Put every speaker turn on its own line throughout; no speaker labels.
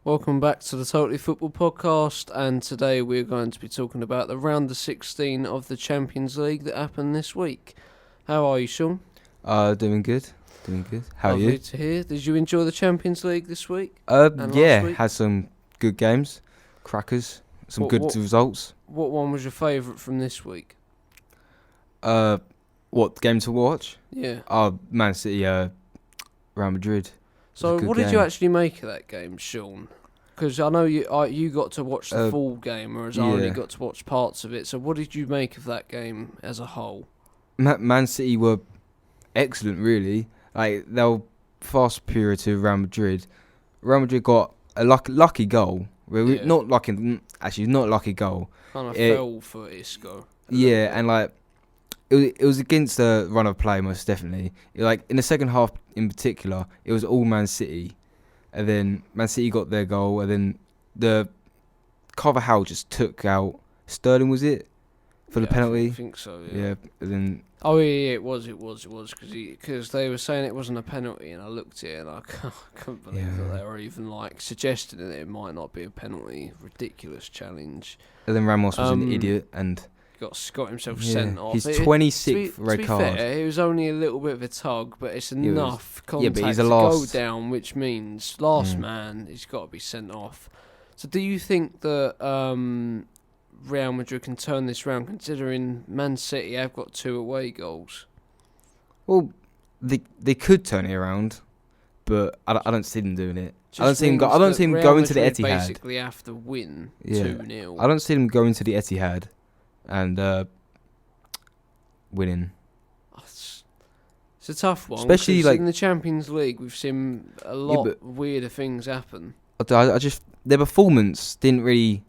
Welcome back to the Totally Football Podcast, and today we're going to be talking about the round of 16 of the Champions League that happened this week. How are you, Sean?
Doing good. How are you?
Lovely to hear. Did you enjoy the Champions League this week? Last week?
Had some good games, crackers, some
What-
good
what-
results.
What one was your favourite from this week?
What game to watch?
Yeah.
Man City, Real Madrid.
So,
a good
what did you
game.
actually make of that game, Sean? Because I know you got to watch the full game, whereas I only
yeah.
got to watch parts of it. So, what did you make of that game as a whole?
Man City were excellent, really. Like they were far superior to Real Madrid. Real Madrid got a lucky goal.
Yeah.
Not a lucky goal.
Kind of
It-
fell for Isco.
Yeah, and like it was against the run of play, most definitely. Like in the second half, in particular, it was all Man City, and then Man City got their goal, and then the Carvajal just took out Sterling. Was it for the penalty?
I think so.
Yeah, and then
Oh yeah, it was because they were saying it wasn't a penalty, and I looked at it and I couldn't believe that they were even like suggesting that it might not be a penalty. Ridiculous challenge.
Ramos was an
Um,
idiot, and
Got himself
yeah,
sent off.
his
It-
26th
to
red
be
card.
Fair, it was only a little bit of a tug, but it's
was-
enough
yeah,
contact
but he's a
to go
last-
down, which means last
Mm.
man, he's got to be sent off. So, do you think that Real Madrid can turn this round, considering Man City have got 2 away goals?
Well, they could turn it around, but I don't see them doing it. I don't
Just
see him.
means
I don't
that
see him
Real
going to the
Madrid
Etihad.
Basically, have to win
Yeah.
2-0.
I don't see them going to the Etihad and winning.
It's a tough one,
Especially,
'cause
like-
in the Champions League, we've seen a lot weirder things happen.
I just their performance didn't really.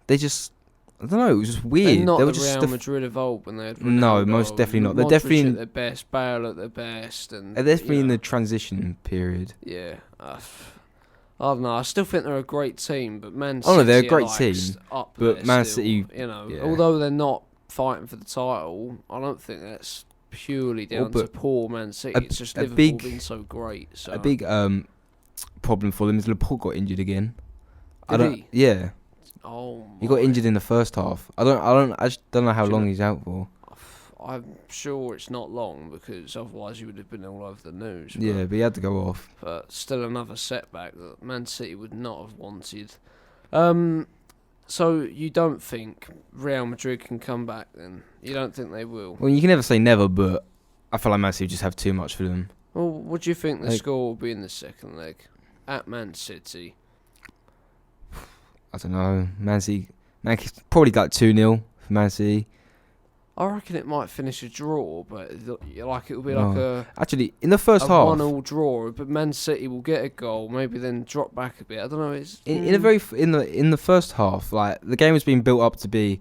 They just I don't know. It was just weird.
They're not
they were
the
just
Real Madrid of old when they had Ronaldo.
No, most definitely not. They're
Modric
definitely
at
in-
their best, Bale at their best, and
they're definitely
you
in
know,
the transition period.
yeah. I don't know. I still think they're a great team, but Man City.
Oh, no, they're a
are,
great
like,
team,
up
but
there
Man
still,
City,
you know,
yeah.
although they're not fighting for the title, I don't think that's purely down to
but
poor Man City. It's just
a
Liverpool
big-
being so great. So
A big problem for them is Laporte got injured again.
Did he?
Yeah,
Oh,
he got
my.
injured in the first half. I just don't know how
Do you
long
know-
he's out for.
I'm sure it's not long because otherwise you would have been all over the news.
Yeah, but he had to go off.
But still another setback that Man City would not have wanted. So you don't think Real Madrid can come back then? You don't think they will?
Well, you can never say never, but I feel like Man City just have too much for them.
Well, what do you think the
Like-
score will be in the second leg at Man City?
I don't know. Man City, probably like 2-0 for Man City.
I reckon it might finish a draw, but like it will be like a
Actually, in the first half,
1-1 draw. But Man City will get a goal, maybe then drop back a bit. I don't know. It's
in the first half, like the game was being built up to be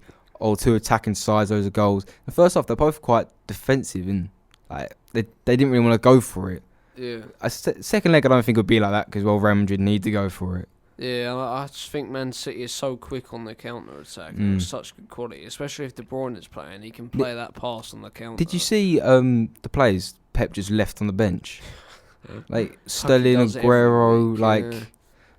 two attacking sides, loads of goals. The first half, they're both quite defensive and like they didn't really want to go for it.
yeah.
Second leg, I don't think it would be like that because Real Madrid need to go for it.
Yeah, I just think Man City is so quick on the counter attack.
Mm.
It's such good quality, especially if De Bruyne is playing. He can play that pass on the counter.
Did you see the players Pep just left on the bench? Like Sterling,
does it every
Aguero,
week,
like
yeah.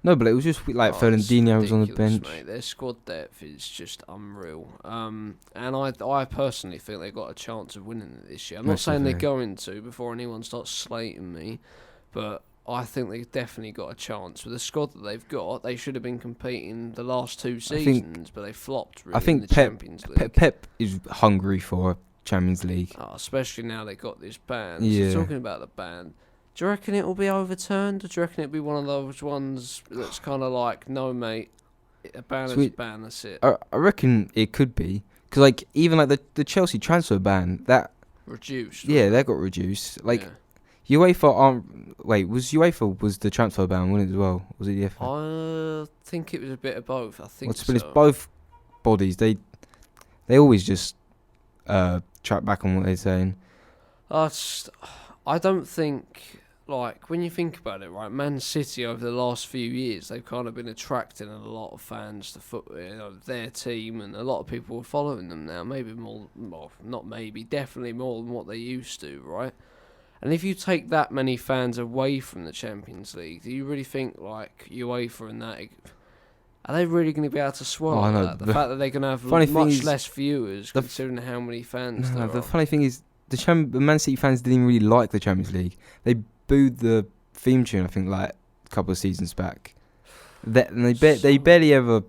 no, but it was just like
Oh,
Fernandinho
it's
was on the
ridiculous,
bench.
Mate. Their squad depth is just unreal. And I personally think they've got a chance of winning it this year. I'm not
Most
saying they're
definitely.
going to before anyone starts slating me, but I think they've definitely got a chance. With the squad that they've got, they should have been competing the last 2 seasons, but they flopped really
I think
in the Champions League.
Pep is hungry for Champions League.
Oh, especially now they got this ban.
Yeah.
So talking about the ban, do you reckon it will be overturned? Or do you reckon it'll be one of those ones that's kind of like, no, mate, a ban is a
Sweet.
ban, that's it.
I reckon it could be because like even like the Chelsea transfer ban that
Reduced.
that got reduced. Like
yeah.
UEFA was the transfer ban, wasn't it as well? Was it the FA?
I think it was a bit of both. I think
But it's
so.
both bodies. They always just track back on what they're saying.
I don't think, like, when you think about it, right, Man City over the last few years, they've kind of been attracting a lot of fans to their team, and a lot of people are following them now. Maybe more, well, not maybe, definitely more than what they used to, right? And if you take that many fans away from the Champions League, do you really think like UEFA and that are they really going to be able to swallow
I know,
that? The fact that they're going to have
funny thing
much
is,
less viewers considering how many fans there
the
are.
funny thing is, the Man City fans didn't even really like the Champions League. They booed the theme tune, I think, like a couple of seasons back. And they barely ever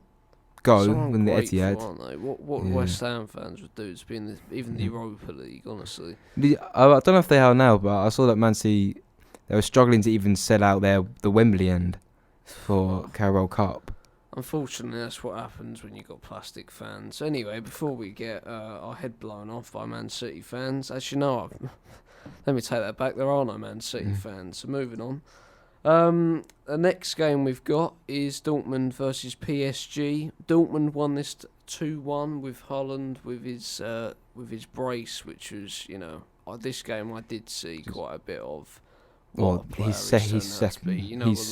go
So
when the
ungrateful,
Etihad.
aren't they? What
Yeah.
West Ham fans would do to be in even the Europa League, honestly.
I don't know if they are now, but I saw that Man City, they were struggling to even sell out the Wembley end for Carabao Cup.
Unfortunately, that's what happens when you got plastic fans. Anyway, before we get our head blown off by Man City fans, as you know, let me take that back. There are no Man City fans. So moving on. The next game we've got is Dortmund versus PSG. Dortmund won this 2-1 with Haaland with his brace, which was, this game I did see quite a bit of.
Well, he's second.
He's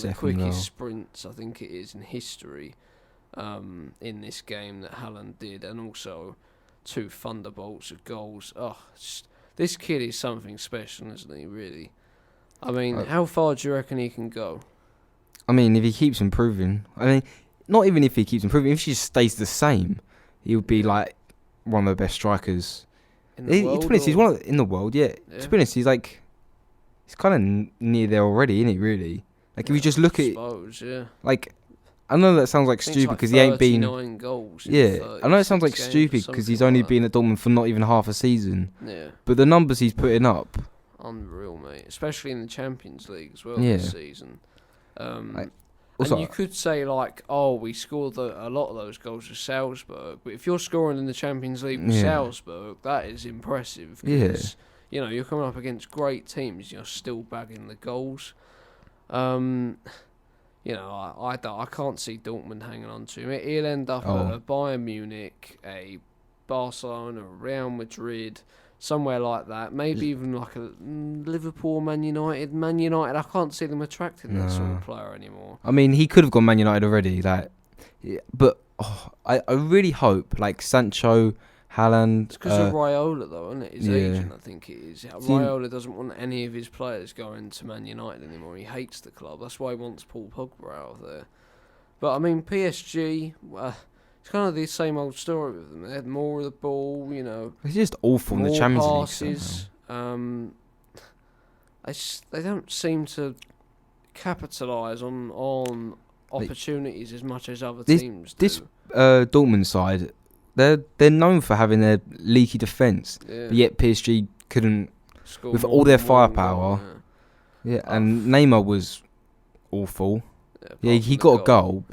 the quickest sprints I think it is in history in this game that Haaland did, and also 2 thunderbolts of goals. This kid is something special, isn't he? Really. I mean, how far do you reckon he can go?
I mean, if he keeps improving. I mean, not even if he keeps improving. If he just stays the same, he'll be like one of the best strikers
In the world,
to be honest, he's one of in the world. Yeah. To be honest, he's kind of near there already, isn't he? Really. Like if you just look at, like, I know that sounds like stupid because he ain't been.
39 goals.
Yeah, I know it sounds like stupid because he's only been at Dortmund for not even half a season.
Yeah.
But the numbers he's putting up.
Unreal, mate. Especially in the Champions League as well
Yeah.
this season.
Also,
and you could say like, we scored a lot of those goals with Salzburg, but if you're scoring in the Champions League with Salzburg, that is impressive. Because, you're coming up against great teams, you're still bagging the goals. I can't see Dortmund hanging on to him. He'll end up at a Bayern Munich, a Barcelona, a Real Madrid, somewhere like that. Maybe even like a Liverpool, Man United. Man United, I can't see them attracting that sort of player anymore.
I mean, he could have gone Man United already, but I really hope like Sancho, Haaland.
It's because of Raiola, though, isn't it? His agent, I think it is. Raiola doesn't want any of his players going to Man United anymore. He hates the club. That's why he wants Paul Pogba out there. But I mean, PSG. It's kind of the same old story with them. They had more of the ball,
It's just awful in the Champions League.
They don't seem to capitalise on opportunities as much as other teams do.
This Dortmund side, they're known for having their leaky defence, but yet PSG couldn't,
score
with all their firepower. And Neymar was awful. Yeah, he got a goal,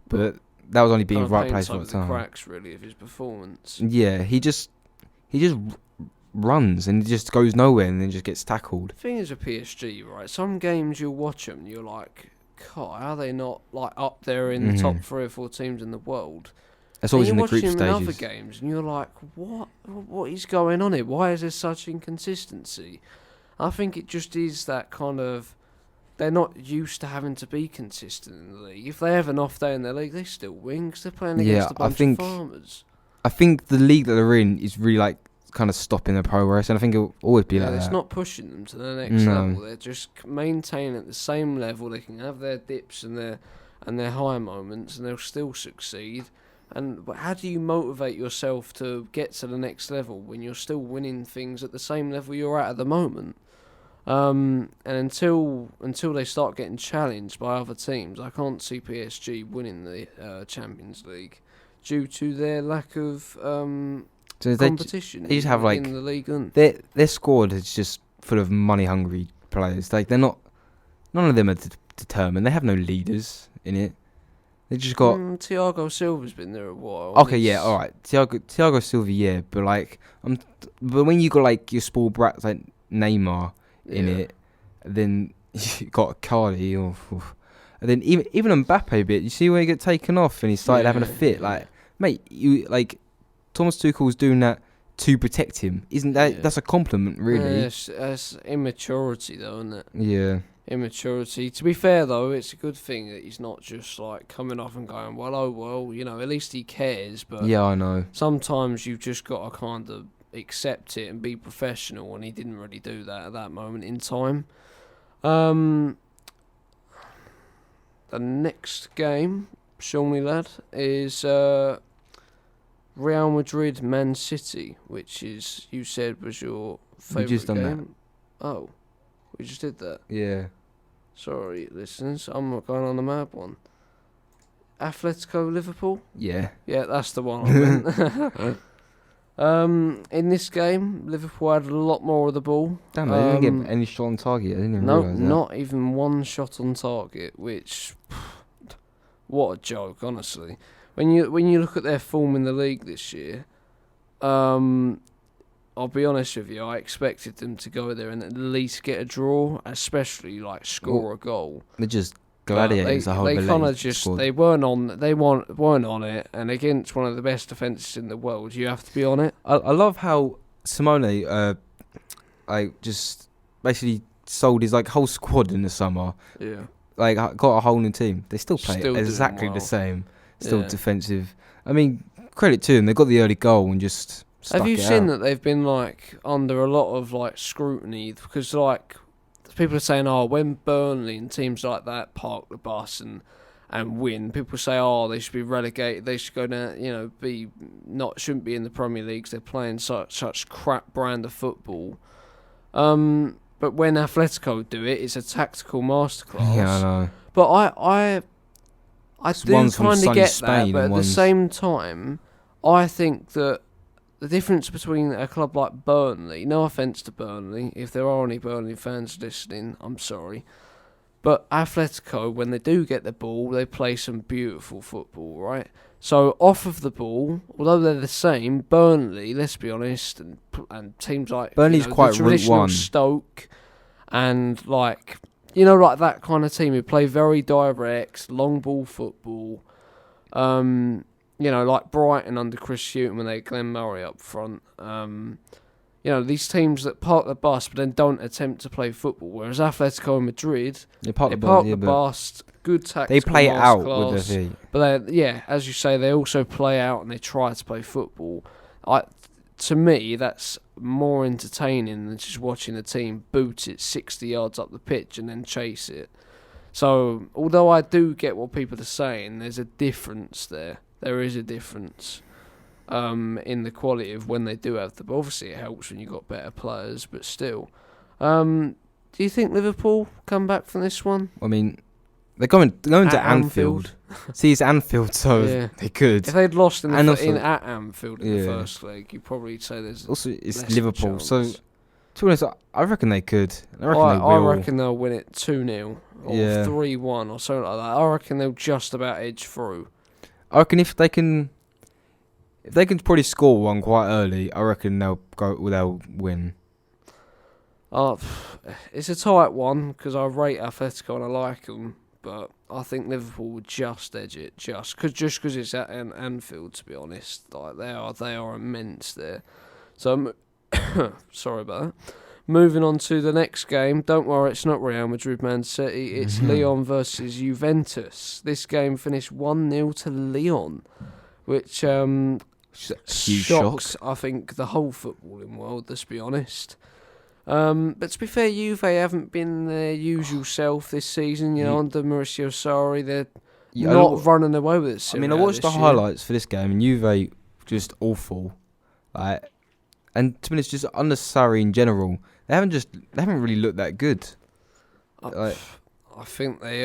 but that was only being right place at the time.
Cracks really of his performance.
Yeah, he just runs and he just goes nowhere and then just gets tackled.
The thing is with PSG, right? Some games you'll watch them, and you're like, God, how are they not like up there in the top 3 or 4 teams in the world?
That's always in the group
stages. You watch him in other
stages.
games, and you're like, what is going on here? Why is there such inconsistency? I think it just is that kind of. They're not used to having to be consistent in the league. If they have an off day in their league, they still win because they're playing against a bunch of farmers.
I think the league that they're in is really like kind of stopping their progress, and I think it'll always be like that.
It's not pushing them to the next level. They're just maintaining at the same level. They can have their dips and their high moments, and they'll still succeed. But how do you motivate yourself to get to the next level when you're still winning things at the same level you're at the moment? And until they start getting challenged by other teams, I can't see PSG winning the Champions League due to their lack of competition.
They just have
in the league.
Their squad is just full of money-hungry players. Like they're not. None of them are determined. They have no leaders in it. They just got.
Thiago Silva's been there a while.
Okay, all right. Thiago Silva, but like, but when you got like your small brats like Neymar in it, then you got Cardi, and then even Mbappe bit. You see where he get taken off and he started having a fit. Like, mate, Thomas Tuchel's doing that to protect him. Isn't that that's a compliment, really?
It's immaturity, though, isn't it?
Yeah.
Immaturity. To be fair, though, it's a good thing that he's not just like coming off and going, at least he cares. But
yeah, I know.
Sometimes you've just got to kind of accept it and be professional, and he didn't really do that at that moment in time. The next game, Shawnee lad, is Real Madrid Man City, which is, you said, was your favourite
just done
game. Oh, we just did that.
Yeah.
Sorry, listeners, I'm not going on a mad one. Atletico Liverpool?
Yeah.
Yeah, that's the one I meant. In this game, Liverpool had a lot more of the ball.
Damn, they didn't get any shot on target. I didn't even
No,
realise that.
not even one shot on target, which... what a joke, honestly. When you look at their form in the league this year, I'll be honest with you, I expected them to go there and at least get a draw, especially like score a goal.
They're just gladiators.
They kind of just
squad.
they weren't on it, and against one of the best defences in the world, you have to be on it.
I love how Simone just basically sold his like whole squad in the summer.
Yeah.
Like got a whole new team. They still play
Still doing
exactly
well.
the same. Still
Yeah.
defensive. I mean, credit to them. They got the early goal and just stuck
Have you
it
seen
out.
that they've been like under a lot of like scrutiny because like people are saying, oh, when Burnley and teams like that park the bus and win, people say, oh, they should be relegated. They should go down. Shouldn't be in the Premier League 'cause they're playing such crap brand of football. But when Atletico do it, it's a tactical masterclass.
Yeah, I know.
But I do
one's from
kind of
sunny
get
Spain
that, but
and
at the
one's-
same time, I think that the difference between a club like Burnley, no offence to Burnley, if there are any Burnley fans listening, I'm sorry, but Atletico, when they do get the ball, they play some beautiful football, right? So off of the ball, although they're the same, Burnley, let's be honest, and teams like
Burnley's quite
the
Route
traditional
1.
Stoke, and like like that kind of team who play very direct, long ball football. Like Brighton under Chris Hughton when they had Glenn Murray up front. These teams that park the bus but then don't attempt to play football. Whereas Atletico Madrid,
They park
they
the
park
bus,
the bus, good tactical
they play it out
masterclass.
with their feet.
But as you say, they also play out and they try to play football. To me, that's more entertaining than just watching a team boot it 60 yards up the pitch and then chase it. So, although I do get what people are saying, there's a difference there. There is a difference in the quality of when they do have the ball. Obviously, it helps when you've got better players, but still. Do you think Liverpool come back from this one?
I mean, they're going to
At
Anfield. See, it's Anfield, so
Yeah.
they could.
If they'd lost at Anfield in the
Yeah.
first leg, you'd probably say there's
Also, it's
less
Liverpool,
chance.
so to be honest, I reckon they could. I reckon they
I
will.
reckon they'll win it 2-0 or
Yeah.
3-1 or something like that. I reckon they'll just about edge through.
I reckon if they can probably score one quite early, I reckon they'll win.
It's a tight one because I rate Atletico and I like them, but I think Liverpool would just edge it, just because it's at Anfield. To be honest, like they are immense there. So sorry about that. Moving on to the next game. Don't worry, it's not Real Madrid Man City. It's Lyon versus Juventus. This game finished 1-0 to Lyon, which
Huge
shocks,
shock.
I think, the whole footballing world, let's be honest. But to be fair, Juve haven't been their usual self this season. Under Mauricio Sarri, they're not running away with it.
I mean, I watched the highlights for this game, and Juve just awful. And to be honest, just under Sarri in general, they haven't really looked that good.
I think they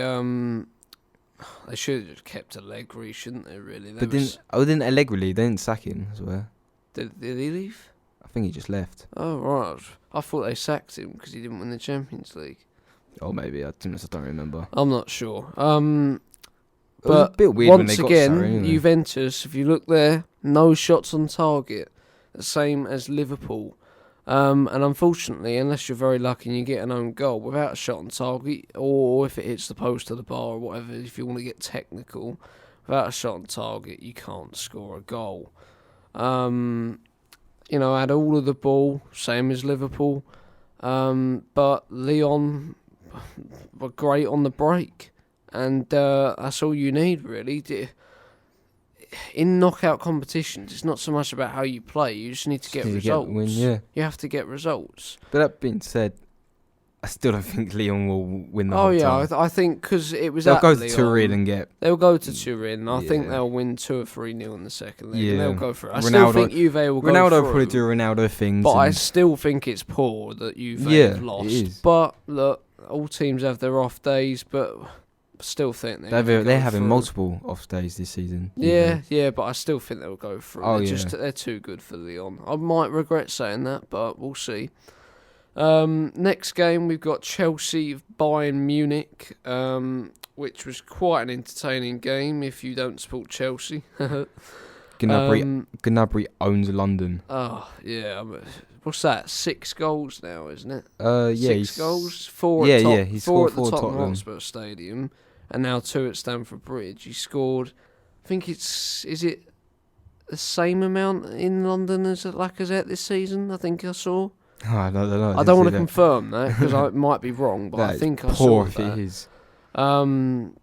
should have just kept Allegri, shouldn't they? Really,
Didn't Allegri leave? They didn't sack him as well.
Did he leave?
I think he just left.
Oh right, I thought they sacked him because he didn't win the Champions League.
Oh, maybe. I don't remember.
I'm not sure.
It was
But
a bit weird when
once
they got
again,
Sarri, anyway.
Juventus, if you look there, no shots on target. The same as Liverpool. And unfortunately, unless you're very lucky and you get an own goal without a shot on target, or if it hits the post or the bar or whatever, if you want to get technical, without a shot on target, you can't score a goal. Had all of the ball, same as Liverpool. But Lyon were great on the break. And that's all you need, really. in knockout competitions, it's not so much about how you play. You just need to get results.
Win, yeah.
You have to get results.
But that being said, I still don't think Lyon will win the
Oh
whole
yeah,
time.
I think because it was
They'll
at
go to
Lyon,
Turin and get.
They'll go to Turin. I think
Yeah.
they'll win 2 or 3-0 in the second leg.
Yeah.
And they'll go for it. I still
Ronaldo-
think Juve will go
Ronaldo
through.
probably do Ronaldo things.
But I
and-
still think it's poor that Juve
Yeah,
have lost.
it is.
But look, all teams have their off days, but still think
they're having multiple off days this season.
Yeah, but I still think they'll go through.
Oh,
They're too good for Lyon. I might regret saying that, but we'll see. Next game we've got Chelsea Bayern Munich, which was quite an entertaining game if you don't support Chelsea.
Gnabry owns London.
Oh yeah, what's that? 6 goals now, isn't it?
Yeah,
6 goals, 4
yeah,
at
yeah, he
four
scored
at the
4 at
Tottenham
Tottenham.
Hotspur Stadium, and now 2 at Stamford Bridge. He scored. I think is it the same amount in London as at Lacazette this season? I think I saw.
I don't know.
I don't want to confirm that because I might be wrong, but I think I saw
poor if
that.
it is.
In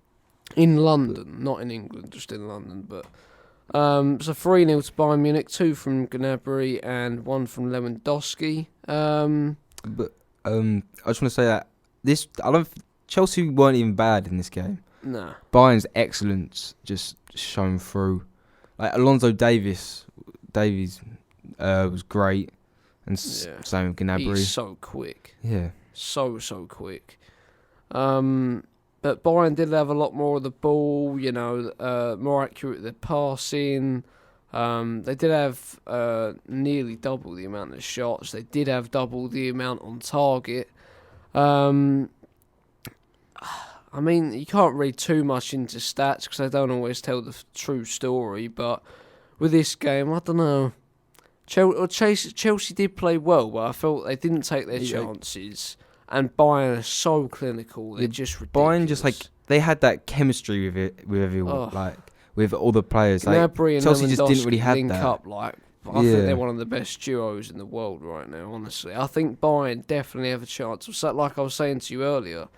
London, not in England, just in London. But so 3-0 to Bayern Munich, 2 from Gnabry and 1 from Lewandowski.
But I just want to say that Chelsea weren't even bad in this game.
Nah.
Bayern's excellence just shone through. Like Alonso Davies was great, and same with Gnabry.
He's so quick.
Yeah.
So quick. But Bayern did have a lot more of the ball, more accurate with their passing. They did have nearly double the amount of shots. They did have double the amount on target. I mean, you can't read too much into stats because they don't always tell the true story. But with this game, I don't know. Chelsea did play well, but I felt they didn't take their chances. And Bayern are so clinical; they're just ridiculous.
Bayern they had that chemistry with everyone, with all the players.
Gnabry and
Chelsea just didn't really have
link
that.
up. I think they're one of the best duos in the world right now. Honestly, I think Bayern definitely have a chance. So, like I was saying to you earlier,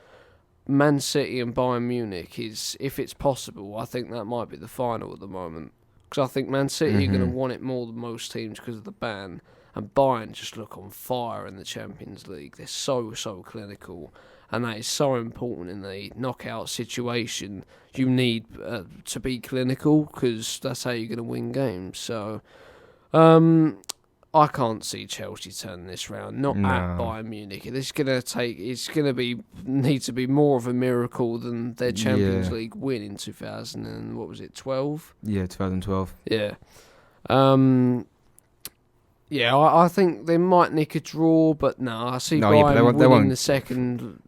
Man City and Bayern Munich is, if it's possible, I think that might be the final at the moment. Because I think Man City are going to want it more than most teams because of the ban. And Bayern just look on fire in the Champions League. They're so clinical. And that is so important in the knockout situation. You need to be clinical because that's how you're going to win games. So, I can't see Chelsea turning this round. Not at Bayern Munich. It's going to need to be more of a miracle than their Champions League win in 2012?
Yeah, 2012.
Yeah. Yeah, I think they might nick a draw, but no, I see Bayern winning the second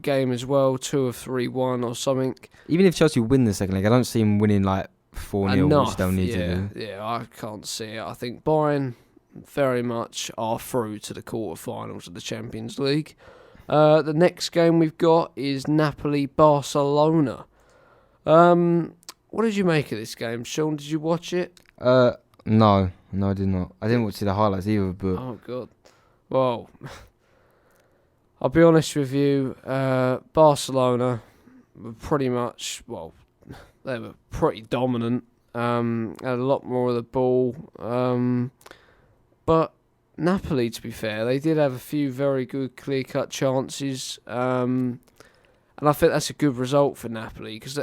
game as well, 2 or 3-1 or something.
Even if Chelsea win the second leg, I don't see them winning 4-0, which they'll need to do.
Yeah, I can't see it. I think Bayern very much are through to the quarterfinals of the Champions League. The next game we've got is Napoli-Barcelona. What did you make of this game, Sean? Did you watch it?
No, I did not. I didn't watch the highlights either, but...
Oh, God. Well, I'll be honest with you. Barcelona were pretty much... Well, they were pretty dominant. Had a lot more of the ball. But Napoli, to be fair, they did have a few very good clear-cut chances. And I think that's a good result for Napoli. Because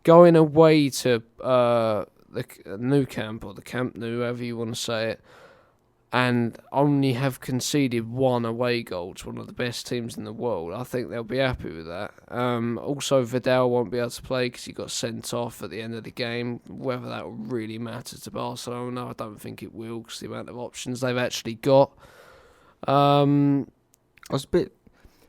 going away to... the Nou Camp or the Camp Nou, however you want to say it, and only have conceded 1 away goal to one of the best teams in the world. I think they'll be happy with that. Also, Vidal won't be able to play because he got sent off at the end of the game. Whether that will really matter to Barcelona, I don't think it will because the amount of options they've actually got.
I was a bit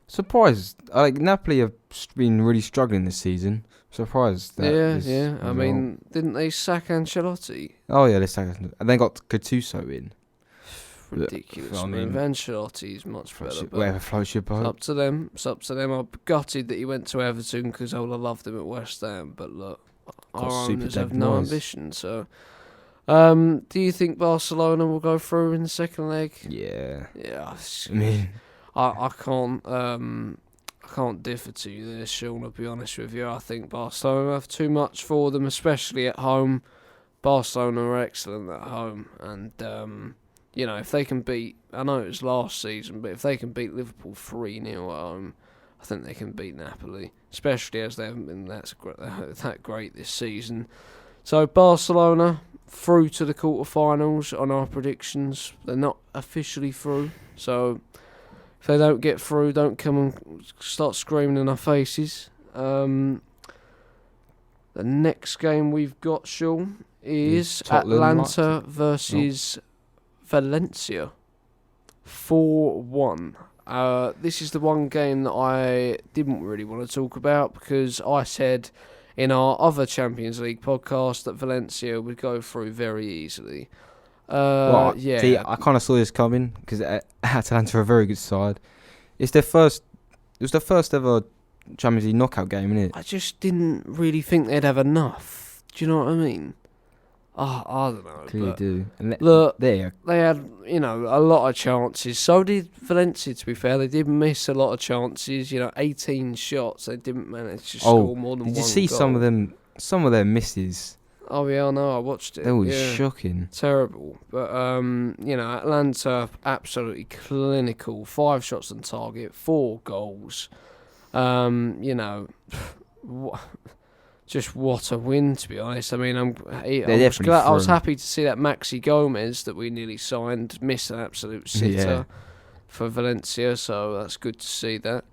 surprised. Napoli have been really struggling this season. Surprised that.
Yeah. I mean, didn't they sack Ancelotti?
Oh yeah, they sacked, and they got Gattuso in.
Ridiculous. I mean, Ancelotti's much better.
Whatever floats your boat.
It's up to them. I'm gutted that he went to Everton because I would have loved him at West Ham. But look, our owners have no ambition. So, do you think Barcelona will go through in the second leg?
Yeah.
Yeah.
I mean,
I can't differ to you there, Sean. I'll be honest with you. I think Barcelona have too much for them, especially at home. Barcelona are excellent at home, and if they can beat, I know it was last season, but if they can beat Liverpool 3-0 at home, I think they can beat Napoli, especially as they haven't been that great this season. So Barcelona through to the quarterfinals on our predictions. They're not officially through, so if they don't get through, don't come and start screaming in our faces. The next game we've got, Sean, is Atlanta versus Valencia. 4-1. This is the one game that I didn't really want to talk about because I said in our other Champions League podcast that Valencia would go through very easily.
See, I kind of saw this coming because Atalanta are a very good side. It was their first ever Champions League knockout game, isn't it?
I just didn't really think they'd have enough. Do you know what I mean? I don't know.
Clearly do. And
Look,
they
had, a lot of chances. So did Valencia, to be fair. They did miss a lot of chances. 18 shots. They didn't manage to score more than one goal.
Did you see some of their misses?
Oh, yeah, I know. I watched it.
They were shocking.
Terrible. But, Atlanta, absolutely clinical. 5 shots on target, 4 goals. Just what a win, to be honest. I mean, I was happy to see that Maxi Gomez that we nearly signed miss an absolute sitter for Valencia, so that's good to see that.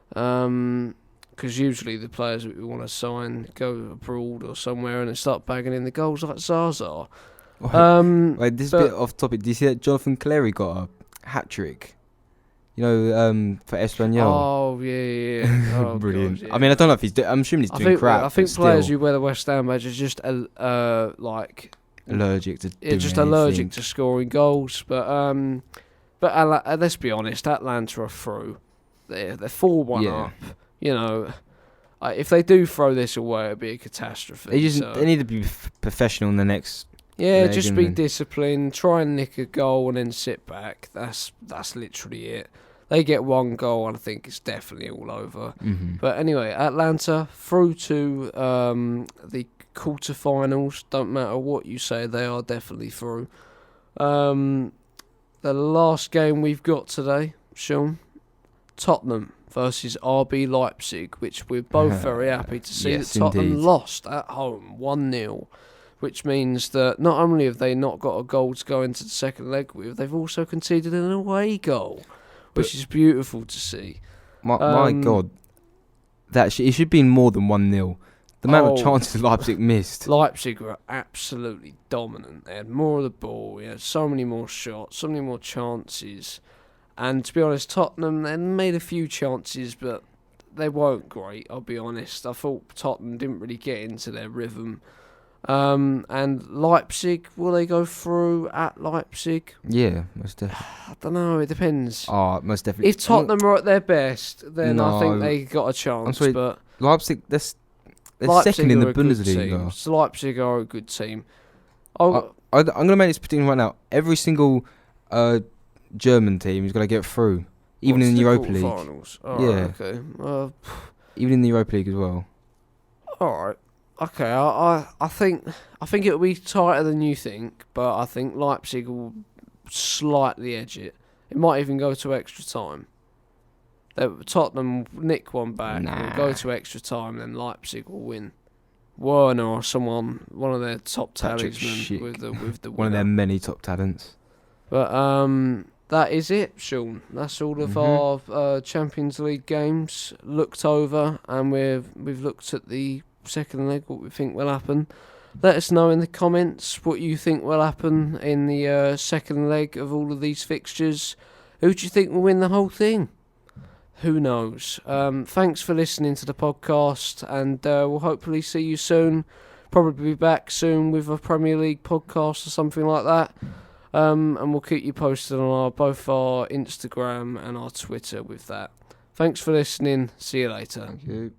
Because usually the players that we want to sign go abroad or somewhere and they start bagging in the goals like Zaza.
Wait, this is a bit off topic. Do you see that Jonathan Cleary got a hat-trick? For Espanyol.
Oh, yeah. Oh,
brilliant.
God, yeah.
I mean, I don't know if I'm assuming he's doing crap.
I think players who wear the West Ham badge are just allergic to allergic to scoring goals. But let's be honest, Atlanta are through. They're 4-1 up. If they do throw this away, it'd be a catastrophe.
They need to be professional in the next.
Yeah, just be disciplined. Try and nick a goal and then sit back. That's literally it. They get 1 goal, and I think it's definitely all over.
Mm-hmm.
But anyway, Atlanta through to the quarterfinals. Don't matter what you say, they are definitely through. The last game we've got today, Sean, Tottenham versus RB Leipzig, which we're both very happy to see that Tottenham lost at home 1-0. Which means that not only have they not got a goal to go into the second leg with, they've also conceded an away goal, which is beautiful to see.
My God, it should have been more than 1-0. The amount of chances Leipzig missed.
Leipzig were absolutely dominant. They had more of the ball. We had so many more shots, so many more chances. And to be honest, Tottenham, they made a few chances, but they weren't great, I'll be honest. I thought Tottenham didn't really get into their rhythm. And Leipzig, will they go through at Leipzig?
Yeah, most definitely.
I don't know, it depends.
Oh, most definitely.
If Tottenham are at their best, then I think they got a chance.
I'm sorry,
but
Leipzig, they're second in the Bundesliga.
So Leipzig are a good team.
I'm going to make this prediction right now. Every single German team is going to get through, even in the Europa League.
Finals? Okay.
Even in the Europa League as well.
All right. Okay, I think it'll be tighter than you think, but I think Leipzig will slightly edge it. It might even go to extra time. Tottenham nick one back, will go to extra time, then Leipzig will win. Werner or one of their top talismen with the winner.
One of their many top talents.
But that is it, Sean. That's all of our Champions League games looked over, and we've looked at the second leg, what we think will happen. Let us know in the comments what you think will happen in the second leg of all of these fixtures. Who do you think will win the whole thing? Who knows? Thanks for listening to the podcast, and we'll hopefully see you soon. Probably be back soon with a Premier League podcast or something like that. And we'll keep you posted on both our Instagram and our Twitter with that. Thanks for listening. See you later.
Thank you.